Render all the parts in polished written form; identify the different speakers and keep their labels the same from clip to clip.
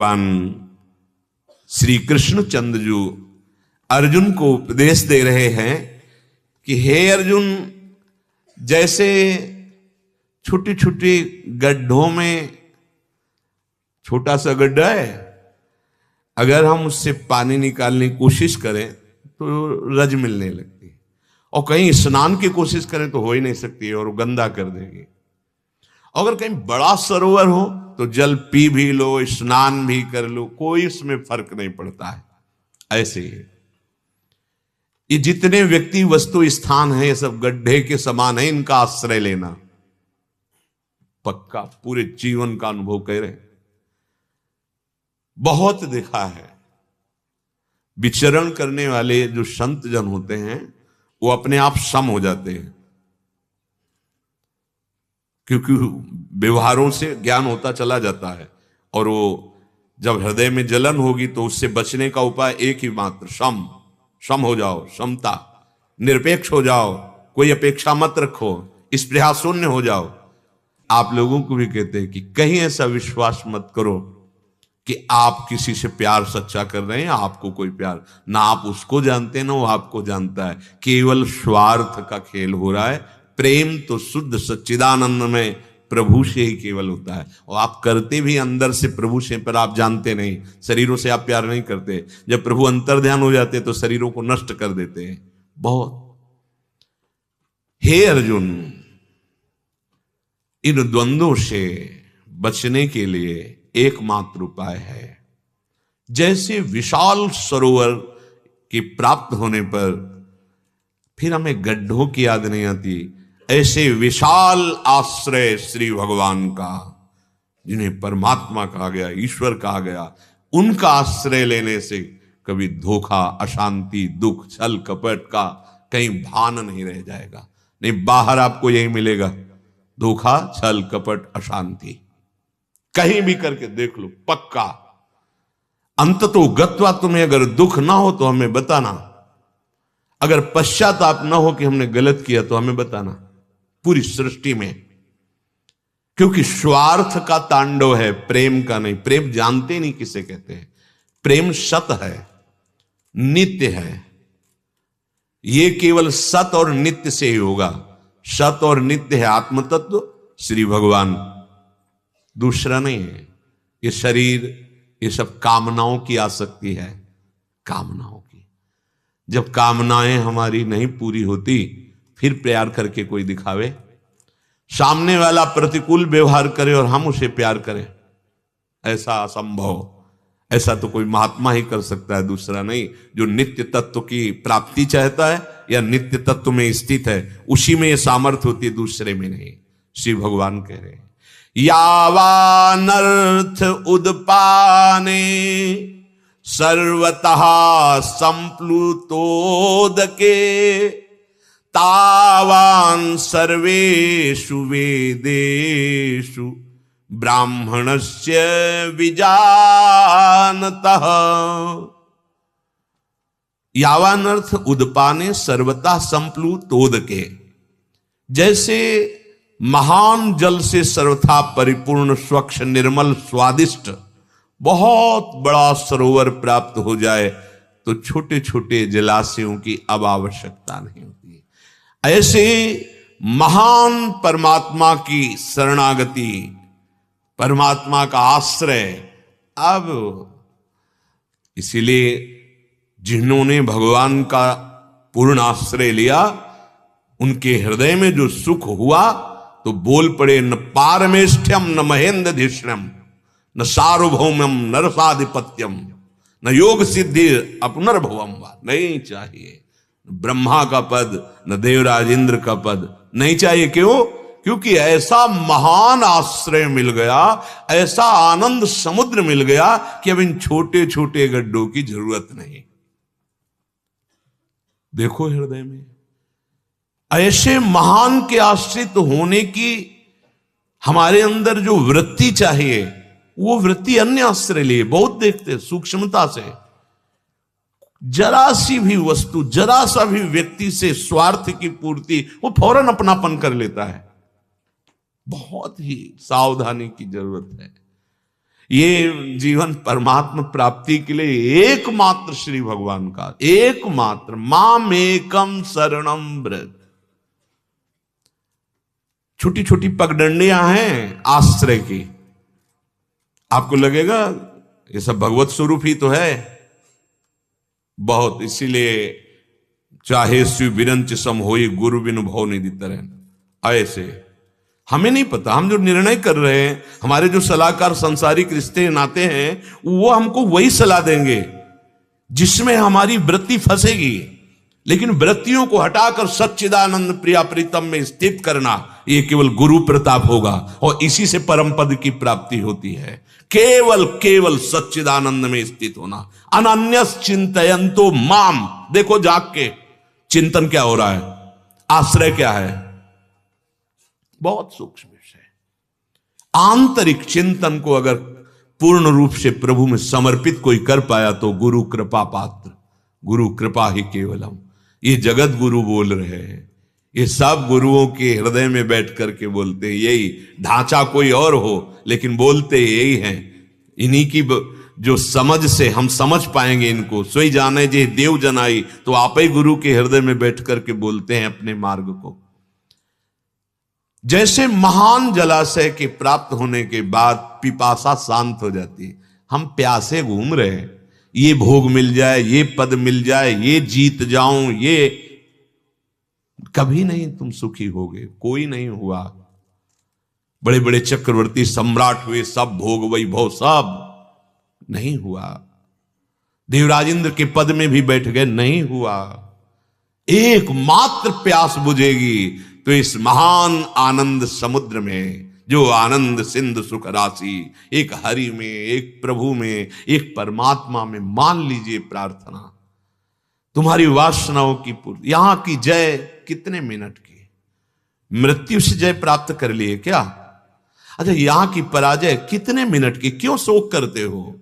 Speaker 1: भगवान श्री कृष्णचंद्र जी अर्जुन को उपदेश दे रहे हैं कि हे अर्जुन, जैसे छोटी छोटी गड्ढों में, छोटा सा गड्ढा है, अगर हम उससे पानी निकालने की कोशिश करें तो रज मिलने लगती है, और कहीं स्नान की कोशिश करें तो हो ही नहीं सकती है और गंदा कर देगी। अगर कहीं बड़ा सरोवर हो तो जल पी भी लो, स्नान भी कर लो, कोई इसमें फर्क नहीं पड़ता है। ऐसे ही ये जितने व्यक्ति वस्तु स्थान है, ये सब गड्ढे के समान है, इनका आश्रय लेना पक्का पूरे जीवन का अनुभव कह रहे। बहुत देखा है, विचरण करने वाले जो संत जन होते हैं वो अपने आप सम हो जाते हैं, क्योंकि व्यवहारों से ज्ञान होता चला जाता है। और वो जब हृदय में जलन होगी तो उससे बचने का उपाय एक ही मात्र, सम हो जाओ, समता, निरपेक्ष हो जाओ, कोई अपेक्षा मत रखो, स्पृहा शून्य हो जाओ। आप लोगों को भी कहते हैं कि कहीं ऐसा विश्वास मत करो कि आप किसी से प्यार सच्चा कर रहे हैं, आपको कोई प्यार ना, आप उसको जानते हैं ना वो आपको जानता है, केवल स्वार्थ का खेल हो रहा है। प्रेम तो शुद्ध सच्चिदानंद में प्रभु से ही केवल होता है, और आप करते भी अंदर से प्रभु से, पर आप जानते नहीं, शरीरों से आप प्यार नहीं करते। जब प्रभु अंतर ध्यान हो जाते तो शरीरों को नष्ट कर देते हैं बहुत। हे अर्जुन, इन द्वंद्वों से बचने के लिए एकमात्र उपाय है, जैसे विशाल सरोवर के प्राप्त होने पर फिर हमें गड्ढों की याद नहीं आती, ऐसे विशाल आश्रय श्री भगवान का, जिन्हें परमात्मा कहा गया, ईश्वर कहा गया, उनका आश्रय लेने से कभी धोखा, अशांति, दुख, छल कपट का कहीं भान नहीं रह जाएगा। नहीं, बाहर आपको यही मिलेगा, धोखा, छल कपट, अशांति, कहीं भी करके देख लो पक्का। अंततो गत्वा तुम्हें अगर दुख ना हो तो हमें बताना, अगर पश्चाताप ना हो कि हमने गलत किया तो हमें बताना, पूरी सृष्टि में। क्योंकि स्वार्थ का तांडव है, प्रेम का नहीं। प्रेम जानते नहीं किसे कहते हैं। प्रेम सत है, नित्य है, ये केवल सत और नित्य से ही होगा। सत और नित्य है आत्म तत्व श्री भगवान, दूसरा नहीं है। ये शरीर, ये सब कामनाओं की आसक्ति है, कामनाओं की। जब कामनाएं हमारी नहीं पूरी होती फिर प्यार करके कोई दिखावे, सामने वाला प्रतिकूल व्यवहार करे और हम उसे प्यार करें, ऐसा असंभव। ऐसा तो कोई महात्मा ही कर सकता है, दूसरा नहीं। जो नित्य तत्व की प्राप्ति चाहता है या नित्य तत्व में स्थित है, उसी में ये सामर्थ्य होती है, दूसरे में नहीं। श्री भगवान कह रहे हैं, यावानर्थ उदपाने सर्वतः संप्लुतोदके तावान सर्वेषु वेदेषु ब्राह्मणस्य विजानतः। यावानर्थ उदपाने सर्वतः संप्लुतोदके, जैसे महान जल से सर्वथा परिपूर्ण, स्वच्छ, निर्मल, स्वादिष्ट बहुत बड़ा सरोवर प्राप्त हो जाए तो छोटे छोटे जलाशयों की अब आवश्यकता नहीं होती। ऐसे महान परमात्मा की शरणागति, परमात्मा का आश्रय, अब इसीलिए जिन्होंने भगवान का पूर्ण आश्रय लिया, उनके हृदय में जो सुख हुआ तो बोल पड़े, न पारमेष्ठ्यम न महेंद्रधिष्णम न सार्वभौमम न रसाधिपत्यम न योग सिद्धि अपनर्भवम। नहीं चाहिए ब्रह्मा का पद, न देवराज इंद्र का पद नहीं चाहिए। क्यों? क्योंकि ऐसा महान आश्रय मिल गया, ऐसा आनंद समुद्र मिल गया कि अब इन छोटे छोटे गड्ढों की जरूरत नहीं। देखो हृदय में ऐसे महान के आश्रित होने की हमारे अंदर जो वृत्ति चाहिए, वो वृत्ति अन्य आश्रय लिए बहुत देखते हैं सूक्ष्मता से। जरा सी भी वस्तु, जरा सा भी व्यक्ति से स्वार्थ की पूर्ति वो फौरन अपनापन कर लेता है। बहुत ही सावधानी की जरूरत है। ये जीवन परमात्मा प्राप्ति के लिए एकमात्र श्री भगवान का, एकमात्र मामेकम शरणम व्रज। छोटी छोटी पगडंडियां हैं आश्रय की, आपको लगेगा ये सब भगवत स्वरूप ही तो है बहुत। इसीलिए चाहे शिव विरंच सम होई गुरु बिनु भव निधि तरह, ऐसे हमें नहीं पता। हम जो निर्णय कर रहे हैं, हमारे जो सलाहकार संसारिक रिश्ते नाते हैं, वो हमको वही सलाह देंगे जिसमें हमारी वृत्ति फंसेगी। लेकिन वृत्तियों को हटाकर सच्चिदानंद प्रिया प्रीतम में स्थित करना, ये केवल गुरु प्रताप होगा और इसी से परम पद की प्राप्ति होती है। केवल केवल सच्चिदानंद में स्थित होना। अनन्यस चिंतयन्तो माम, देखो जाग के चिंतन क्या हो रहा है, आश्रय क्या है, बहुत सूक्ष्म विषय। आंतरिक चिंतन को अगर पूर्ण रूप से प्रभु में समर्पित कोई कर पाया तो गुरु कृपा पात्र, गुरु कृपा ही केवलम। ये जगत गुरु बोल रहे हैं, ये सब गुरुओं के हृदय में बैठ करके बोलते हैं। यही ढांचा कोई और हो, लेकिन बोलते यही हैं। इन्हीं की जो समझ से हम समझ पाएंगे इनको, सोई जाने जे देव जनाई, तो आप ही गुरु के हृदय में बैठ करके बोलते हैं अपने मार्ग को। जैसे महान जलाशय के प्राप्त होने के बाद पिपासा शांत हो जाती है, हम प्यासे घूम रहे हैं, ये भोग मिल जाए, ये पद मिल जाए, ये जीत जाऊं, ये कभी नहीं तुम सुखी होगे, कोई नहीं हुआ। बड़े बड़े चक्रवर्ती सम्राट हुए, सब भोग वैभव सब नहीं हुआ। देवराजेंद्र के पद में भी बैठ गए, नहीं हुआ। एकमात्र प्यास बुझेगी तो इस महान आनंद समुद्र में, जो आनंद सिंधु सुख राशि, एक हरि में, एक प्रभु में, एक परमात्मा में मान लीजिए प्रार्थना, तुम्हारी वासनाओं की पूर्ति। यहां की जय कितने मिनट की, मृत्यु से जय प्राप्त कर लिए क्या? अच्छा, यहां की पराजय कितने मिनट की, क्यों शोक करते हो?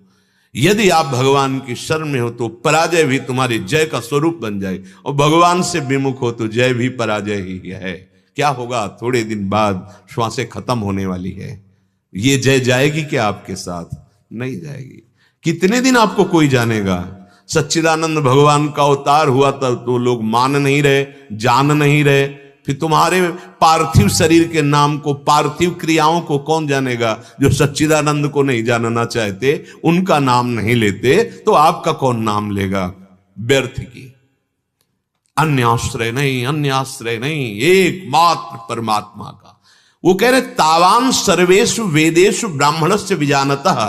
Speaker 1: यदि आप भगवान की शरण में हो तो पराजय भी तुम्हारी जय का स्वरूप बन जाए, और भगवान से विमुख हो तो जय भी पराजय ही है। क्या होगा? थोड़े दिन बाद श्वासें खत्म होने वाली है। ये जय जाएगी क्या आपके साथ? नहीं जाएगी। कितने दिन आपको कोई जानेगा? सच्चिदानंद भगवान का अवतार हुआ था तो लोग मान नहीं रहे, जान नहीं रहे, फिर तुम्हारे पार्थिव शरीर के नाम को, पार्थिव क्रियाओं को कौन जानेगा? जो सच्चिदानंद को नहीं जानना चाहते, उनका नाम नहीं लेते, तो आपका कौन नाम लेगा? व्यर्थ की। अन्य आश्रय नहीं, अन्य आश्रय नहीं, एकमात्र परमात्मा का। वो कह रहे तावान सर्वेषु वेदेषु ब्राह्मणस्य विजानतः।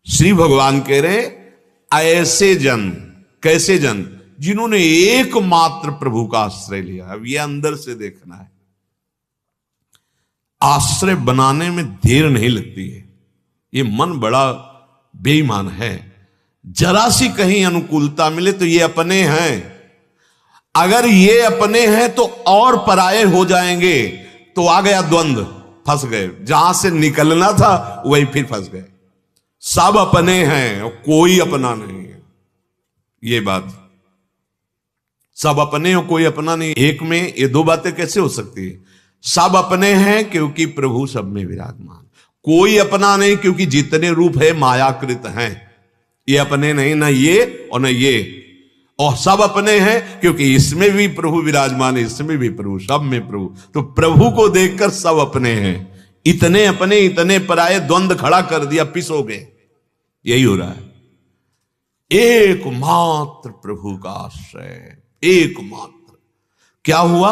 Speaker 1: श्री भगवान कह रहे ऐसे जन, कैसे जन? जिन्होंने एकमात्र प्रभु का आश्रय लिया। अब ये अंदर से देखना है, आश्रय बनाने में देर नहीं लगती है। ये मन बड़ा बेईमान है, जरा सी कहीं अनुकूलता मिले तो ये अपने हैं, अगर ये अपने हैं तो और पराये हो जाएंगे, तो आ गया द्वंद्व, फंस गए। जहां से निकलना था वही फिर फंस गए। सब अपने हैं और कोई अपना नहीं है, ये बात। सब अपने और कोई अपना नहीं, एक में ये दो बातें कैसे हो सकती है? सब अपने हैं क्योंकि प्रभु सब में विराजमान, कोई अपना नहीं क्योंकि जितने रूप है मायाकृत हैं। ये अपने नहीं, ना ये और ना ये। और सब अपने हैं क्योंकि इसमें भी प्रभु विराजमान है, इसमें भी प्रभु, सब में प्रभु। तो प्रभु को देखकर सब अपने हैं। इतने अपने इतने पराये, द्वंद्व खड़ा कर दिया, पिस हो गए। यही हो रहा है। एकमात्र प्रभु का आश्रय, एकमात्र। क्या हुआ?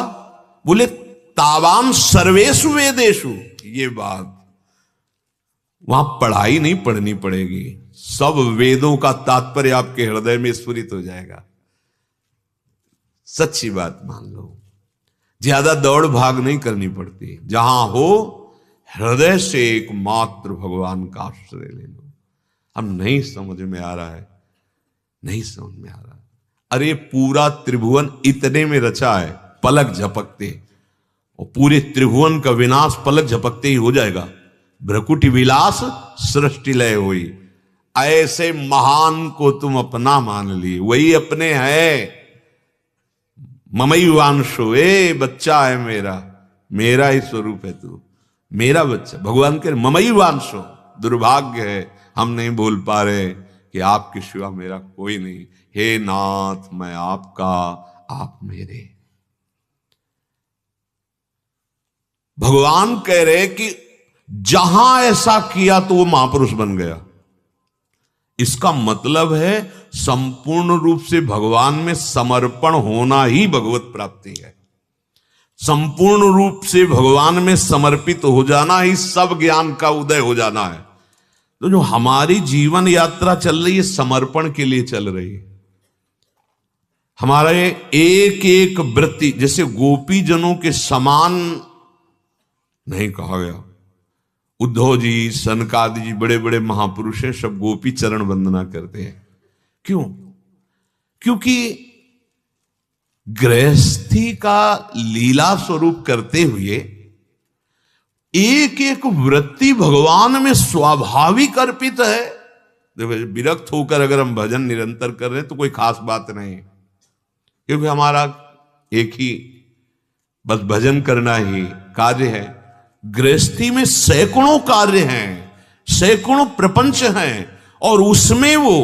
Speaker 1: बोले तावान सर्वेषु वेदेषु। ये बात वहां पढ़ाई नहीं पढ़नी पड़ेगी, सब वेदों का तात्पर्य आपके हृदय में स्फुरित हो जाएगा। सच्ची बात मान लो, ज्यादा दौड़ भाग नहीं करनी पड़ती। जहां हो हृदय से एकमात्र भगवान का आश्रय ले लो। हम नहीं समझ में आ रहा है, नहीं समझ में आ रहा। अरे पूरा त्रिभुवन इतने में रचा है, पलक झपकते, और पूरे त्रिभुवन का विनाश पलक झपकते ही हो जाएगा। भ्रकुटी विलास सृष्टि लय हुई। ऐसे महान को तुम अपना मान लिए, वही अपने है। ममई वांशो, ए बच्चा है मेरा, मेरा ही स्वरूप है तू, मेरा बच्चा। भगवान के ममई वांशो, दुर्भाग्य है, हम नहीं बोल पा रहे कि आपके सिवा मेरा कोई नहीं। हे नाथ, मैं आपका, आप मेरे। भगवान कह रहे कि जहां ऐसा किया तो वो महापुरुष बन गया। इसका मतलब है संपूर्ण रूप से भगवान में समर्पण होना ही भगवत प्राप्ति है। संपूर्ण रूप से भगवान में समर्पित हो जाना ही सब ज्ञान का उदय हो जाना है। तो जो हमारी जीवन यात्रा चल रही है, समर्पण के लिए चल रही है। हमारे एक एक वृत्ति, जैसे गोपी जनों के समान नहीं कहा गया। उद्धव जी, सनकादि जी, बड़े बड़े महापुरुष हैं, सब गोपी चरण वंदना करते हैं। क्यों? क्योंकि गृहस्थी का लीला स्वरूप करते हुए एक एक वृत्ति भगवान में स्वाभाविक अर्पित है। देखो, विरक्त होकर अगर हम भजन निरंतर कर रहे हैं तो कोई खास बात नहीं है, क्योंकि हमारा एक ही बस भजन करना ही कार्य है। गृहस्थी में सैकड़ों कार्य हैं, सैकड़ों प्रपंच हैं, और उसमें वो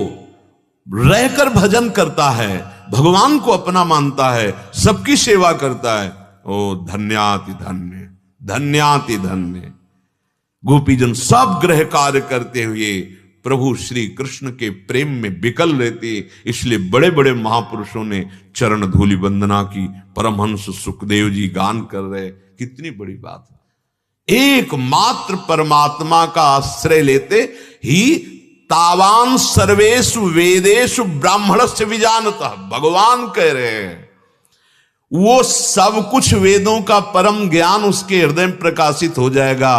Speaker 1: रहकर भजन करता है, भगवान को अपना मानता है, सबकी सेवा करता है। ओ धन्याति धन्य, धन्याति धन्य। गोपीजन सब ग्रह कार्य करते हुए प्रभु श्री कृष्ण के प्रेम में विकल रहते, इसलिए बड़े बड़े महापुरुषों ने चरण धूलि वंदना की। परमहंस सुखदेव जी गान कर रहे, कितनी बड़ी बात है। एकमात्र परमात्मा का आश्रय लेते ही तावान सर्वेषु वेदेषु ब्राह्मणस्य विजानतः। भगवान कह रहे हैं वो सब कुछ वेदों का परम ज्ञान उसके हृदय में प्रकाशित हो जाएगा।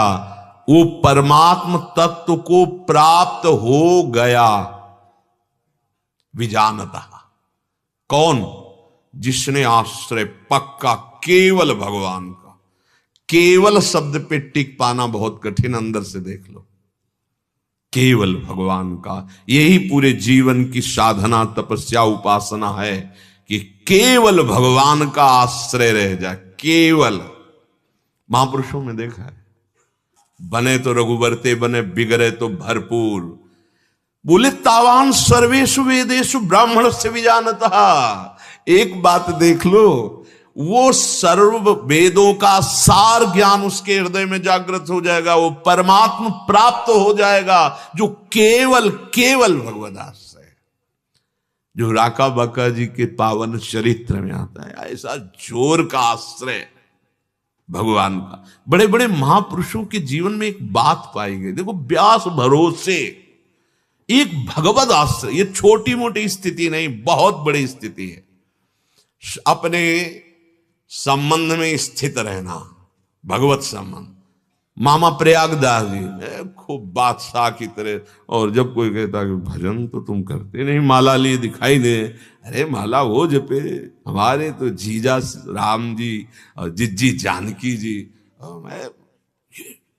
Speaker 1: वो परमात्म तत्व को प्राप्त हो गया। विजानतः कौन? जिसने आश्रय पक्का केवल भगवान का। केवल शब्द पे टिक पाना बहुत कठिन, अंदर से देख लो। केवल भगवान का, यही पूरे जीवन की साधना, तपस्या, उपासना है कि केवल भगवान का आश्रय रह जाए। केवल महापुरुषों में देखा है, बने तो रघुवरते बने, बिगड़े तो भरपूर। बोले तावान सर्वेषु वेदेषु ब्राह्मणस्य विजानतः। एक बात देख लो, वो सर्व वेदों का सार ज्ञान उसके हृदय में जागृत हो जाएगा। वो परमात्मा प्राप्त हो जाएगा, जो केवल केवल भगवदास है, जो राका बाका जी के पावन चरित्र में आता है। ऐसा जोर का आश्रय भगवान का। बड़े बड़े महापुरुषों के जीवन में एक बात पाई गई। देखो, व्यास भरोसे एक भगवद आश्रय, ये छोटी मोटी स्थिति नहीं, बहुत बड़ी स्थिति है। अपने संबंध में स्थित रहना, भगवत संबंध। मामा प्रयागदास जी खूब बादशाह की तरह, और जब कोई कहता कि भजन तो तुम करते नहीं, माला लिए दिखाई दे, अरे माला वो जपे, हमारे तो जीजा राम जी और जिज्जी जानकी जी। मैं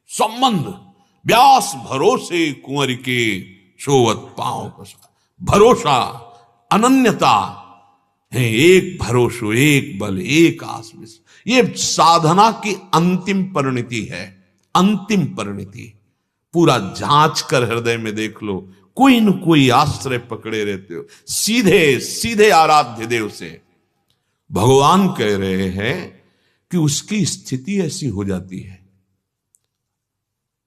Speaker 1: संबंध, व्यास भरोसे कुंवर के सोवत पांव, भरोसा, अनन्यता है, एक भरोसो, एक बल, एक आस। ये साधना की अंतिम परिणति है, अंतिम परिणति। पूरा जांच कर हृदय में देख लो, कोई न कोई आश्रय पकड़े रहते हो, सीधे सीधे आराध्य देव से। भगवान कह रहे हैं कि उसकी स्थिति ऐसी हो जाती है,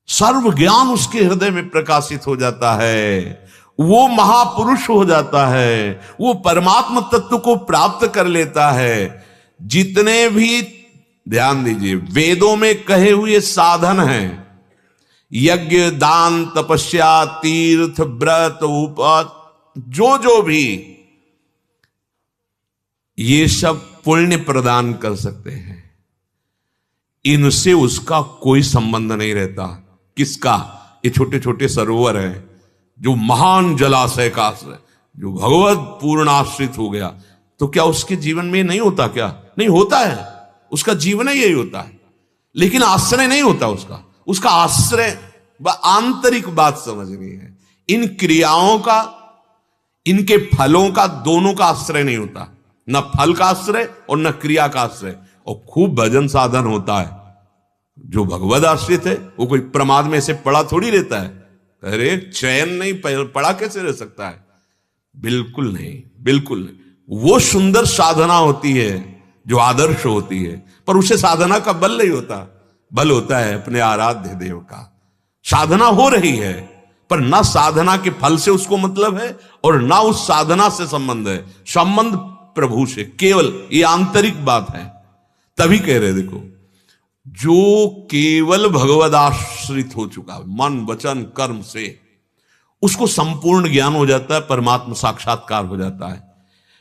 Speaker 1: सर्व ज्ञान उसके हृदय में प्रकाशित हो जाता है, वो महापुरुष हो जाता है, वो परमात्मा तत्व को प्राप्त कर लेता है। जितने भी, ध्यान दीजिए, वेदों में कहे हुए साधन हैं, यज्ञ, दान, तपस्या, तीर्थ, व्रत, उपवास, जो भी, ये सब पुण्य प्रदान कर सकते हैं। इनसे उसका कोई संबंध नहीं रहता। किसका? ये छोटे छोटे सरोवर हैं, जो महान जलाशय का आश्रय, जो भगवत पूर्ण आश्रित हो गया, तो क्या उसके जीवन में नहीं होता? क्या नहीं होता है? उसका जीवन ही यही होता है, लेकिन आश्रय नहीं होता उसका। उसका आश्रय आंतरिक बात समझनी है। इन क्रियाओं का, इनके फलों का, दोनों का आश्रय नहीं होता, न फल का आश्रय और न क्रिया का आश्रय। और खूब भजन साधन होता है, जो भगवद आश्रित है वो कोई प्रमाद में से पड़ा थोड़ी रहता है। अरे चैन नहीं, पड़ा कैसे रह सकता है? बिल्कुल नहीं, बिल्कुल नहीं। वो सुंदर साधना होती है जो आदर्श होती है, पर उसे साधना का बल नहीं होता। बल होता है अपने आराध्य देव का। साधना हो रही है, पर ना साधना के फल से उसको मतलब है और ना उस साधना से संबंध है। संबंध प्रभु से केवल, ये आंतरिक बात है। तभी कह रहे देखो, जो केवल भगवद आश्रित हो चुका मन वचन कर्म से, उसको संपूर्ण ज्ञान हो जाता है, परमात्मा साक्षात्कार हो जाता है।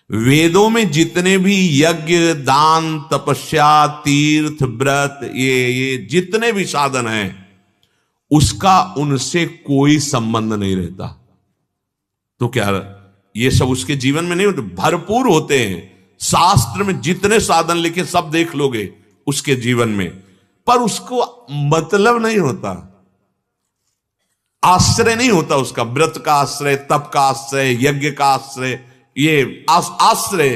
Speaker 1: वेदों में जितने भी यज्ञ दान तपस्या तीर्थ व्रत ये जितने भी साधन हैं, उसका उनसे कोई संबंध नहीं रहता। तो क्या ये सब उसके जीवन में नहीं होते? भरपूर होते हैं। शास्त्र में जितने साधन लिखे सब देख लोगे उसके जीवन में, पर उसको मतलब नहीं होता, आश्रय नहीं होता उसका। व्रत का आश्रय, तप का आश्रय, यज्ञ का आश्रय, ये आश्रय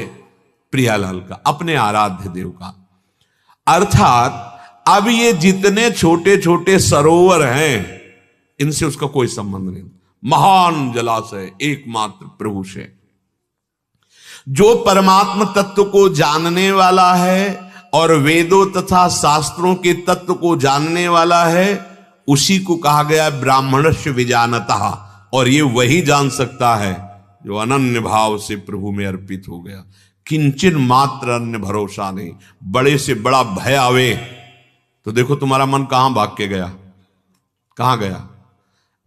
Speaker 1: प्रियालाल का, अपने आराध्य देव का। अर्थात अब ये जितने छोटे छोटे सरोवर हैं, इनसे उसका कोई संबंध नहीं। महान जलाशय एकमात्र प्रभु से। जो परमात्म तत्व को जानने वाला है और वेदों तथा शास्त्रों के तत्व को जानने वाला है, उसी को कहा गया ब्राह्मणस्य विजानतः। और ये वही जान सकता है जो अनन्य भाव से प्रभु में अर्पित हो गया। किंचन मात्र अन्य भरोसा नहीं। बड़े से बड़ा भय आवे तो देखो तुम्हारा मन कहां भाग के गया, कहां गया?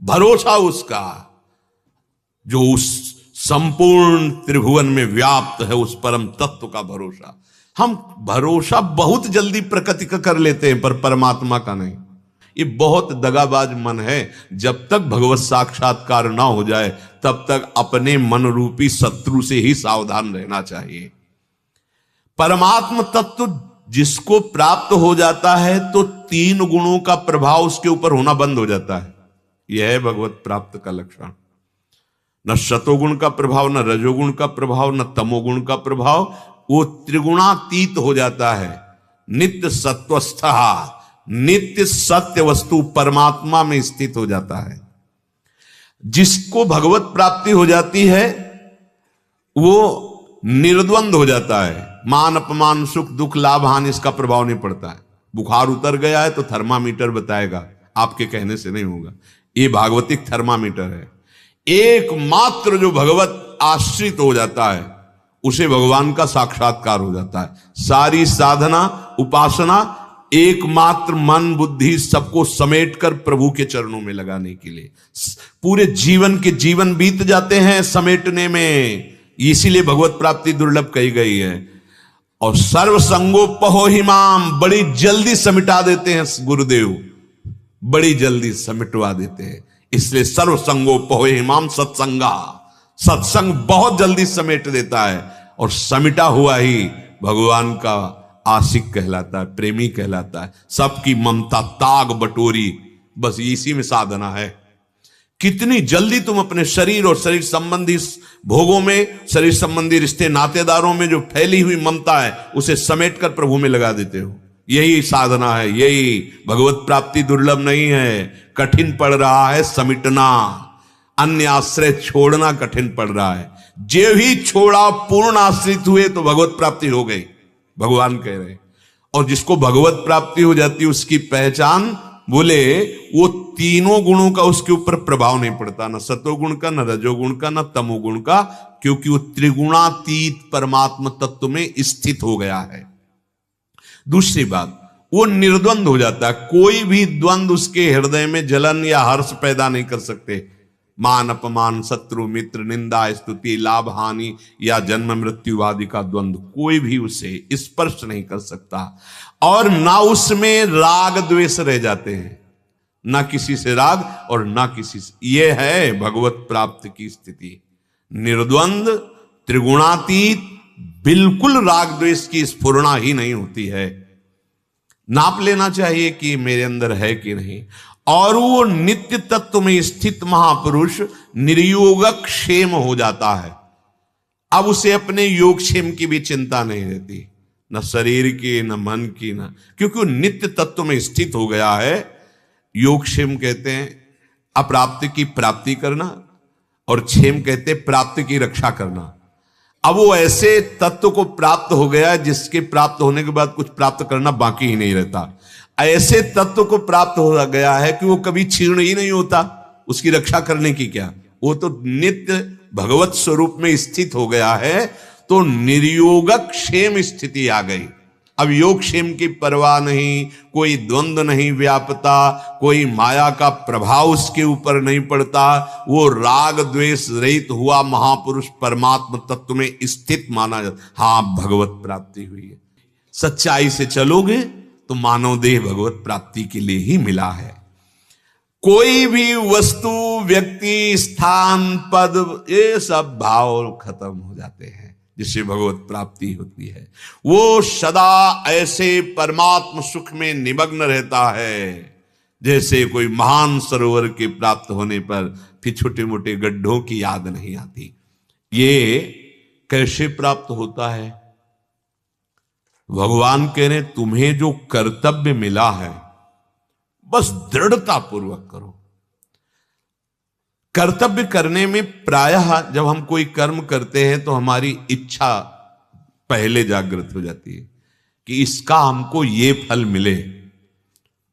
Speaker 1: भरोसा उसका जो उस संपूर्ण त्रिभुवन में व्याप्त है, उस परम तत्व का भरोसा। हम भरोसा बहुत जल्दी प्रकृति का कर लेते हैं, पर परमात्मा का नहीं। ये बहुत दगाबाज मन है। जब तक भगवत साक्षात्कार ना हो जाए तब तक अपने मन रूपी शत्रु से ही सावधान रहना चाहिए। परमात्म तत्व जिसको प्राप्त हो जाता है तो तीन गुणों का प्रभाव उसके ऊपर होना बंद हो जाता है। यह है भगवत प्राप्त का लक्षण। न सतोगुण का प्रभाव, न रजोगुण का प्रभाव, न तमोगुण का प्रभाव। वो त्रिगुणातीत हो जाता है। नित्य सत्वस्थ, नित्य सत्य वस्तु परमात्मा में स्थित हो जाता है। जिसको भगवत प्राप्ति हो जाती है वो निर्द्वंद हो जाता है। मान अपमान सुख दुख लाभ हानि इसका प्रभाव नहीं पड़ता है। बुखार उतर गया है तो थर्मामीटर बताएगा, आपके कहने से नहीं होगा। ये भागवतिक थर्मामीटर है। एकमात्र जो भगवत आश्रित हो जाता है उसे भगवान का साक्षात्कार हो जाता है। सारी साधना उपासना एकमात्र मन बुद्धि सबको समेटकर प्रभु के चरणों में लगाने के लिए। पूरे जीवन के जीवन बीत जाते हैं समेटने में, इसीलिए भगवत प्राप्ति दुर्लभ कही गई है। और सर्व संगोपहो हिमाम, बड़ी जल्दी समिटा देते हैं गुरुदेव, बड़ी जल्दी समिटवा देते हैं। इसलिए सर्व संगोपहो हिमाम सत्संगा, सत्संग बहुत जल्दी समेट देता है। और समिटा हुआ ही भगवान का आशिक कहलाता है, प्रेमी कहलाता है। सबकी ममता ताग बटोरी, बस इसी में साधना है। कितनी जल्दी तुम अपने शरीर और शरीर संबंधी भोगों में, शरीर संबंधी रिश्ते नातेदारों में जो फैली हुई ममता है उसे समेटकर प्रभु में लगा देते हो। यही साधना है। यही भगवत प्राप्ति दुर्लभ नहीं है, कठिन पड़ रहा है समिटना। अन्य आश्रय छोड़ना कठिन पड़ रहा है। जे ही छोड़ा पूर्ण आश्रित हुए तो भगवत प्राप्ति हो गई, भगवान कह रहे। और जिसको भगवत प्राप्ति हो जाती है उसकी पहचान, बोले वो तीनों गुणों का उसके ऊपर प्रभाव नहीं पड़ता, न सतोगुण का, न रजोगुण का, न तमोगुण का, क्योंकि वो त्रिगुणातीत परमात्म तत्व में स्थित हो गया है। दूसरी बात, वो निर्द्वंद हो जाता है। कोई भी द्वंद उसके हृदय में जलन या हर्ष पैदा नहीं कर सकते। मान अपमान, शत्रु मित्र, निंदा स्तुति, लाभ हानि या जन्म मृत्यु आदि का द्वंद्व कोई भी उसे स्पर्श नहीं कर सकता। और ना उसमें राग द्वेष रह जाते हैं, ना किसी से राग और ना किसी से। यह है भगवत प्राप्त की स्थिति। निर्द्वंद, त्रिगुणातीत, बिल्कुल राग द्वेष की स्फुरणा ही नहीं होती है। नाप लेना चाहिए कि मेरे अंदर है कि नहीं। और वो नित्य तत्व में स्थित महापुरुष निर्योग क्षेम हो जाता है। अब उसे अपने योगक्षेम की भी चिंता नहीं रहती, न शरीर की, न मन की, न, क्योंकि वो नित्य तत्व में स्थित हो गया है। योगक्षेम कहते हैं अप्राप्त की प्राप्ति करना, और क्षेम कहते प्राप्त की रक्षा करना। अब वो ऐसे तत्व को प्राप्त हो गया जिसके प्राप्त होने के बाद कुछ प्राप्त करना बाकी ही नहीं रहता। ऐसे तत्व को प्राप्त हो गया है कि वो कभी क्षीण ही नहीं होता, उसकी रक्षा करने की क्या, वो तो नित्य भगवत स्वरूप में स्थित हो गया है। तो निर्योगक क्षेम स्थिति आ गई। अब योग क्षेम की परवाह नहीं, कोई द्वंद्व नहीं व्यापता, कोई माया का प्रभाव उसके ऊपर नहीं पड़ता। वो राग द्वेष रहित हुआ महापुरुष परमात्म तत्व में स्थित माना जाता। हाँ, भगवत प्राप्ति हुई है। सच्चाई से चलोगे तो मानव देह भगवत प्राप्ति के लिए ही मिला है। कोई भी वस्तु, व्यक्ति, स्थान, पद, ये सब भाव खत्म हो जाते हैं जिससे भगवत प्राप्ति होती है। वो सदा ऐसे परमात्म सुख में निमग्न रहता है जैसे कोई महान सरोवर के प्राप्त होने पर फिर छोटे मोटे गड्ढों की याद नहीं आती। ये कैसे प्राप्त होता है? भगवान कह रहे तुम्हें जो कर्तव्य मिला है बस दृढ़ता पूर्वक करो। कर्तव्य करने में प्रायः जब हम कोई कर्म करते हैं तो हमारी इच्छा पहले जागृत हो जाती है कि इसका हमको ये फल मिले।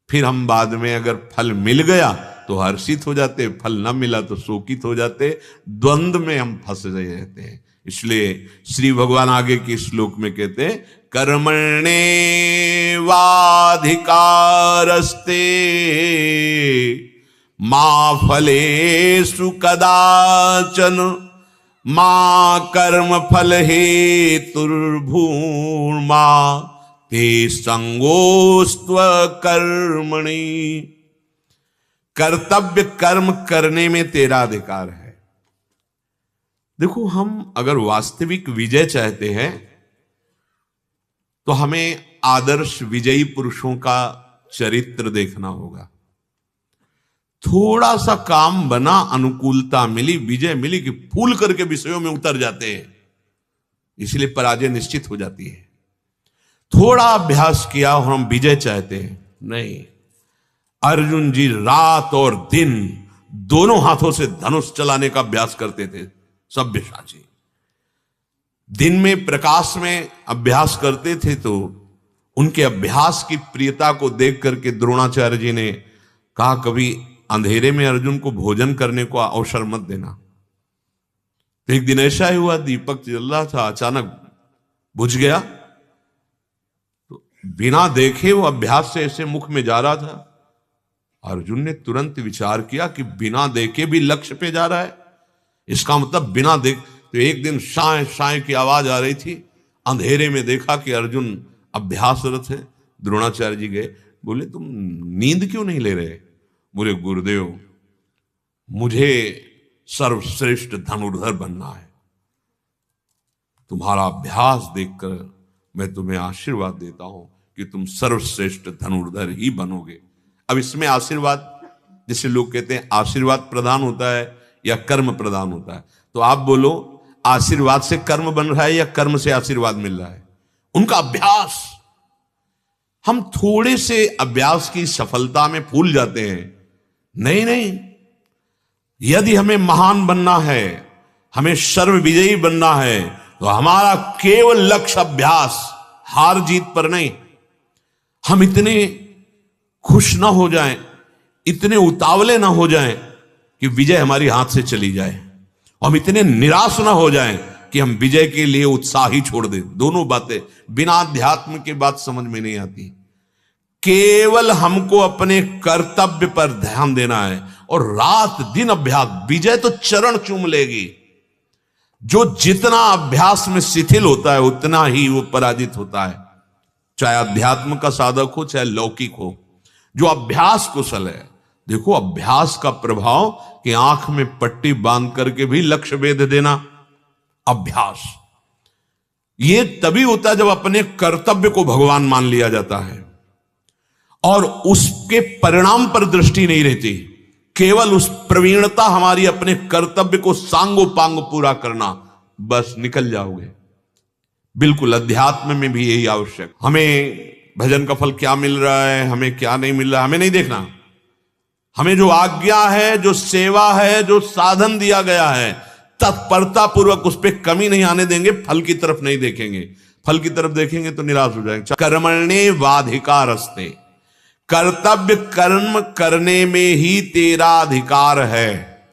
Speaker 1: फिर हम बाद में अगर फल मिल गया तो हर्षित हो जाते, फल ना मिला तो शोकित हो जाते, द्वंद्व में हम फंस रहे रहते हैं। इसलिए श्री भगवान आगे के श्लोक में कहते हैं कर्मणे वाधिकारस्ते मा फलेषु कदाचन मा कर्म फल हेतुर्भूर्मा ते संगोस्त्व कर्मणि। कर्तव्य कर्म करने में तेरा अधिकार है। देखो, हम अगर वास्तविक विजय चाहते हैं तो हमें आदर्श विजयी पुरुषों का चरित्र देखना होगा। थोड़ा सा काम बना, अनुकूलता मिली, विजय मिली कि फूल करके विषयों में उतर जाते हैं, इसलिए पराजय निश्चित हो जाती है। थोड़ा अभ्यास किया और हम विजय चाहते हैं, नहीं। अर्जुन जी रात और दिन दोनों हाथों से धनुष चलाने का अभ्यास करते थे। सब्यसाची दिन में प्रकाश में अभ्यास करते थे, तो उनके अभ्यास की प्रियता को देख करके द्रोणाचार्य जी ने कहा कभी अंधेरे में अर्जुन को भोजन करने को अवसर मत देना। तो एक दिन ऐसा ही हुआ, दीपक जल रहा था, अचानक बुझ गया। तो बिना देखे वो अभ्यास से ऐसे मुख में जा रहा था। अर्जुन ने तुरंत विचार किया कि बिना देखे भी लक्ष्य पे जा रहा है, इसका मतलब बिना देख। तो एक दिन साए साए की आवाज आ रही थी, अंधेरे में देखा कि अर्जुन अभ्यासरत है। द्रोणाचार्य जी गए, बोले तुम नींद क्यों नहीं ले रहे? बोले गुरुदेव, मुझे सर्वश्रेष्ठ धनुर्धर बनना है, तुम्हारा अभ्यास देखकर मैं तुम्हें आशीर्वाद देता हूं कि तुम सर्वश्रेष्ठ धनुर्धर ही बनोगे। अब इसमें आशीर्वाद, जिसे लोग कहते हैं आशीर्वाद प्रदान होता है या कर्म प्रदान होता है, तो आप बोलो आशीर्वाद से कर्म बन रहा है या कर्म से आशीर्वाद मिल रहा है? उनका अभ्यास। हम थोड़े से अभ्यास की सफलता में भूल जाते हैं। नहीं नहीं, यदि हमें महान बनना है, हमें सर्व विजयी बनना है, तो हमारा केवल लक्ष्य अभ्यास, हार जीत पर नहीं। हम इतने खुश ना हो जाएं, इतने उतावले ना हो जाएं कि विजय हमारी हाथ से चली जाए, हम इतने निराश ना हो जाएं कि हम विजय के लिए उत्साह ही छोड़ दें। दोनों बातें बिना अध्यात्म के बात समझ में नहीं आती। केवल हमको अपने कर्तव्य पर ध्यान देना है और रात दिन अभ्यास। विजय तो चरण चूम लेगी। जो जितना अभ्यास में शिथिल होता है उतना ही वो पराजित होता है, चाहे अध्यात्म का साधक हो चाहे लौकिक हो। जो अभ्यास कुशल है, देखो अभ्यास का प्रभाव कि आंख में पट्टी बांध करके भी लक्ष्य भेद देना, अभ्यास। ये तभी होता है जब अपने कर्तव्य को भगवान मान लिया जाता है और उसके परिणाम पर दृष्टि नहीं रहती, केवल उस प्रवीणता हमारी अपने कर्तव्य को सांगो पांग पूरा करना, बस निकल जाओगे। बिल्कुल अध्यात्म में भी यही आवश्यक। हमें भजन का फल क्या मिल रहा है, हमें क्या नहीं मिल रहा है, हमें नहीं देखना। हमें जो आज्ञा है, जो सेवा है, जो साधन दिया गया है, तत्परता पूर्वक उस पर कमी नहीं आने देंगे। फल की तरफ नहीं देखेंगे, फल की तरफ देखेंगे तो निराश हो जाएंगे। कर्मण्ये वाधिकारस्ते, कर्तव्य कर्म करने में ही तेरा अधिकार है।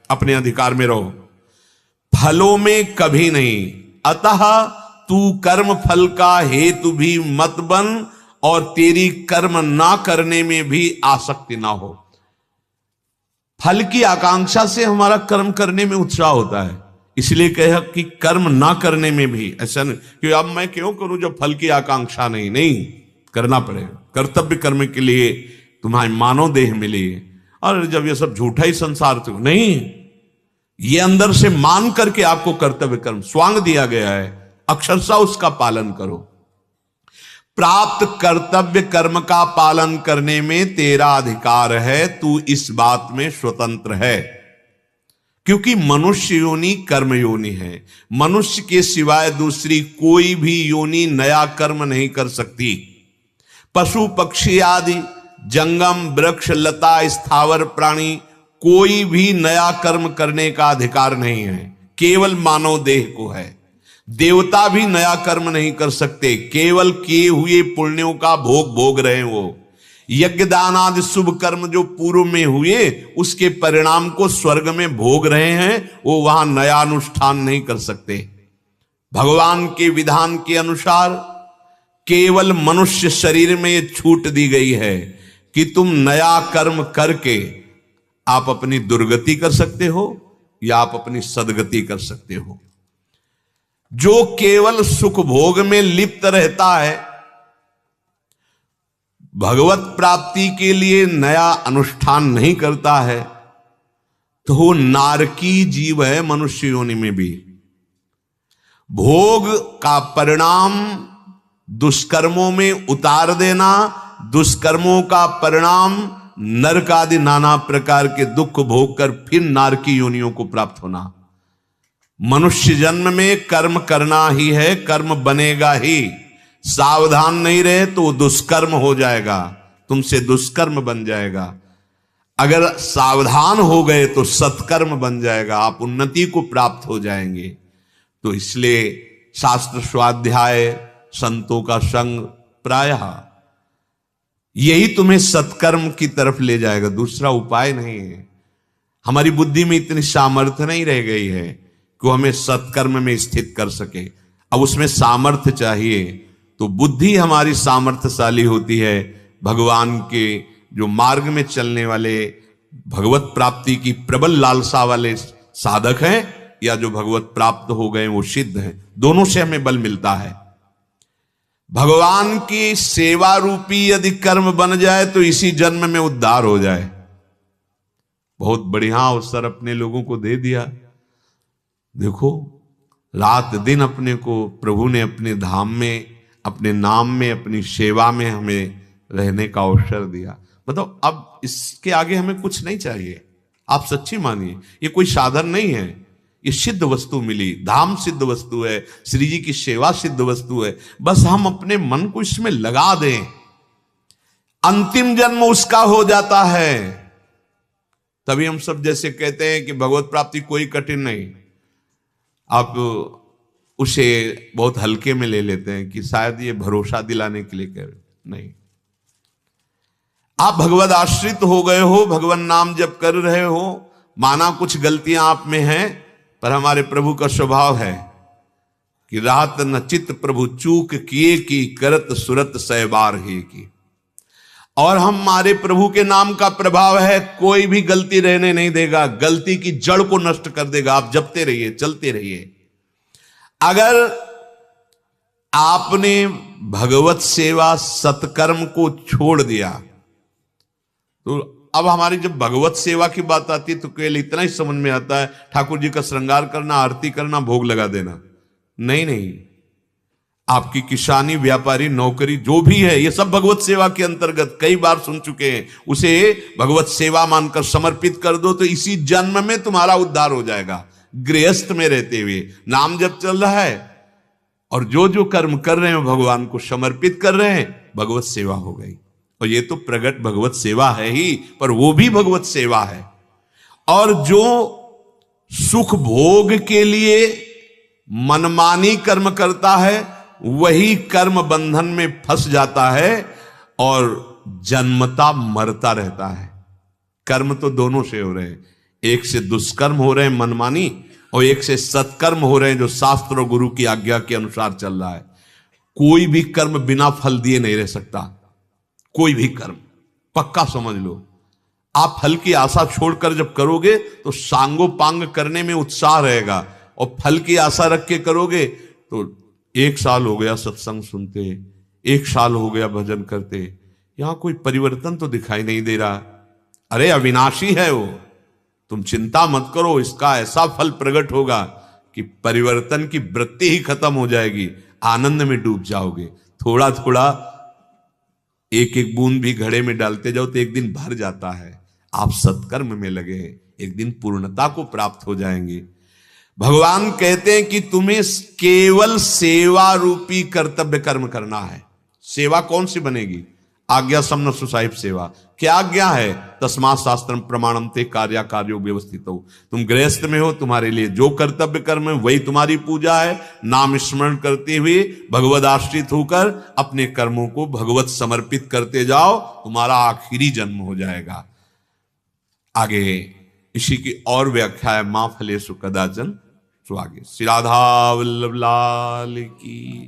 Speaker 1: अपने अधिकार में रहो, फलों में कभी नहीं। अतः तू कर्म फल का हेतु भी मत बन और तेरी कर्म ना करने में भी आसक्ति ना हो। फल की आकांक्षा से हमारा कर्म करने में उत्साह होता है, इसलिए कहा कि कर्म ना करने में भी ऐसा नहीं कि अब मैं क्यों करूं जब फल की आकांक्षा नहीं। नहीं, करना पड़ेगा। कर्तव्य कर्म के लिए तुम्हारी मानव देह मिली, और जब ये सब झूठा ही संसार तो नहीं, ये अंदर से मान करके आपको कर्तव्य कर्म स्वांग दिया गया है, अक्षरशः उसका पालन करो। प्राप्त कर्तव्य कर्म का पालन करने में तेरा अधिकार है, तू इस बात में स्वतंत्र है। क्योंकि मनुष्य योनि कर्म योनि है, मनुष्य के सिवाय दूसरी कोई भी योनि नया कर्म नहीं कर सकती। पशु पक्षी आदि जंगम वृक्ष लता स्थावर प्राणी कोई भी नया कर्म करने का अधिकार नहीं है, केवल मानव देह को है। देवता भी नया कर्म नहीं कर सकते, केवल किए हुए पुण्यों का भोग भोग रहे वो। यज्ञ दान आदि शुभ कर्म जो पूर्व में हुए उसके परिणाम को स्वर्ग में भोग रहे हैं, वो वहां नया अनुष्ठान नहीं कर सकते। भगवान के विधान के अनुसार केवल मनुष्य शरीर में ये छूट दी गई है कि तुम नया कर्म करके आप अपनी दुर्गति कर सकते हो या आप अपनी सदगति कर सकते हो। जो केवल सुख भोग में लिप्त रहता है, भगवत प्राप्ति के लिए नया अनुष्ठान नहीं करता है, तो वो नारकी जीव है। मनुष्य योनि में भी भोग का परिणाम दुष्कर्मों में उतार देना, दुष्कर्मों का परिणाम नरक आदि नाना प्रकार के दुख भोग कर फिर नारकी योनियों को प्राप्त होना। मनुष्य जन्म में कर्म करना ही है, कर्म बनेगा ही। सावधान नहीं रहे तो दुष्कर्म हो जाएगा, तुमसे दुष्कर्म बन जाएगा। अगर सावधान हो गए तो सत्कर्म बन जाएगा, आप उन्नति को प्राप्त हो जाएंगे। तो इसलिए शास्त्र स्वाध्याय, संतों का संग प्रायः यही तुम्हें सत्कर्म की तरफ ले जाएगा, दूसरा उपाय नहीं है। हमारी बुद्धि में इतनी सामर्थ्य नहीं रह गई है कि वो हमें सत्कर्म में स्थित कर सके। अब उसमें सामर्थ्य चाहिए, तो बुद्धि हमारी सामर्थ्यशाली होती है। भगवान के जो मार्ग में चलने वाले, भगवत प्राप्ति की प्रबल लालसा वाले साधक हैं, या जो भगवत प्राप्त हो गए वो सिद्ध हैं, दोनों से हमें बल मिलता है। भगवान की सेवा रूपी यदि कर्म बन जाए तो इसी जन्म में उद्धार हो जाए। बहुत बढ़िया अवसर अपने लोगों को दे दिया। देखो, रात दिन अपने को प्रभु ने अपने धाम में, अपने नाम में, अपनी सेवा में हमें रहने का अवसर दिया। मतलब अब इसके आगे हमें कुछ नहीं चाहिए। आप सच्ची मानिए, ये कोई साधन नहीं है, ये सिद्ध वस्तु मिली, धाम सिद्ध वस्तु है, श्री जी की सेवा सिद्ध वस्तु है। बस हम अपने मन को इसमें लगा दें, अंतिम जन्म उसका हो जाता है। तभी हम सब जैसे कहते हैं कि भगवत प्राप्ति कोई कठिन नहीं, आप उसे बहुत हल्के में ले लेते हैं कि शायद ये भरोसा दिलाने के लिए कह रहे। नहीं, आप भगवत आश्रित हो गए हो, भगवान नाम जप कर रहे हो, माना कुछ गलतियां आप में हैं, पर हमारे प्रभु का स्वभाव है कि रात न चित प्रभु चूक किए की, करत सुरत सहबार ही की। और हमारे प्रभु के नाम का प्रभाव है, कोई भी गलती रहने नहीं देगा, गलती की जड़ को नष्ट कर देगा। आप जपते रहिए, चलते रहिए। अगर आपने भगवत सेवा सत्कर्म को छोड़ दिया, तो अब हमारी जब भगवत सेवा की बात आती है तो केवल इतना ही समझ में आता है, ठाकुर जी का श्रृंगार करना, आरती करना, भोग लगा देना। नहीं नहीं, आपकी किसानी, व्यापारी, नौकरी जो भी है, ये सब भगवत सेवा के अंतर्गत, कई बार सुन चुके हैं। उसे भगवत सेवा मानकर समर्पित कर दो तो इसी जन्म में तुम्हारा उद्धार हो जाएगा। गृहस्थ में रहते हुए नाम जप चल रहा है और जो जो कर्म कर रहे हैं भगवान को समर्पित कर रहे हैं, भगवत सेवा हो गई। और ये तो प्रगट भगवत सेवा है ही, पर वो भी भगवत सेवा है। और जो सुख भोग के लिए मनमानी कर्म करता है वही कर्म बंधन में फंस जाता है और जन्मता मरता रहता है। कर्म तो दोनों से हो रहे हैं, एक से दुष्कर्म हो रहे हैं मनमानी, और एक से सत्कर्म हो रहे हैं जो शास्त्र और गुरु की आज्ञा के अनुसार चल रहा है। कोई भी कर्म बिना फल दिए नहीं रह सकता, कोई भी कर्म, पक्का समझ लो। आप फल की आशा छोड़कर जब करोगे तो सांगो पांग करने में उत्साह रहेगा, और फल की आशा रख के करोगे तो 1 साल हो गया सत्संग सुनते, 1 साल हो गया भजन करते, यहां कोई परिवर्तन तो दिखाई नहीं दे रहा। अरे अविनाशी है वो, तुम चिंता मत करो, इसका ऐसा फल प्रकट होगा कि परिवर्तन की वृत्ति ही खत्म हो जाएगी, आनंद में डूब जाओगे। थोड़ा थोड़ा एक एक बूंद भी घड़े में डालते जाओ तो एक दिन भर जाता है। आप सत्कर्म में लगे, एक दिन पूर्णता को प्राप्त हो जाएंगे। भगवान कहते हैं कि तुम्हें केवल सेवा रूपी कर्तव्य कर्म करना है। सेवा कौन सी बनेगी? आज्ञा समन सुसाहिब सेवा। क्या आज्ञा है? तस्मात् शास्त्रम प्रमाणम ते कार्या कार्यो व्यवस्थित हो। तुम गृहस्थ में हो, तुम्हारे लिए जो कर्तव्य कर्म है वही तुम्हारी पूजा है। नाम स्मरण करते हुए भगवद आश्रित होकर अपने कर्मों को भगवत समर्पित करते जाओ, तुम्हारा आखिरी जन्म हो जाएगा। आगे इसी की और व्याख्या है, मां फलेषु कदाचन। तो आगे श्री राधा वल्लभ लाल की।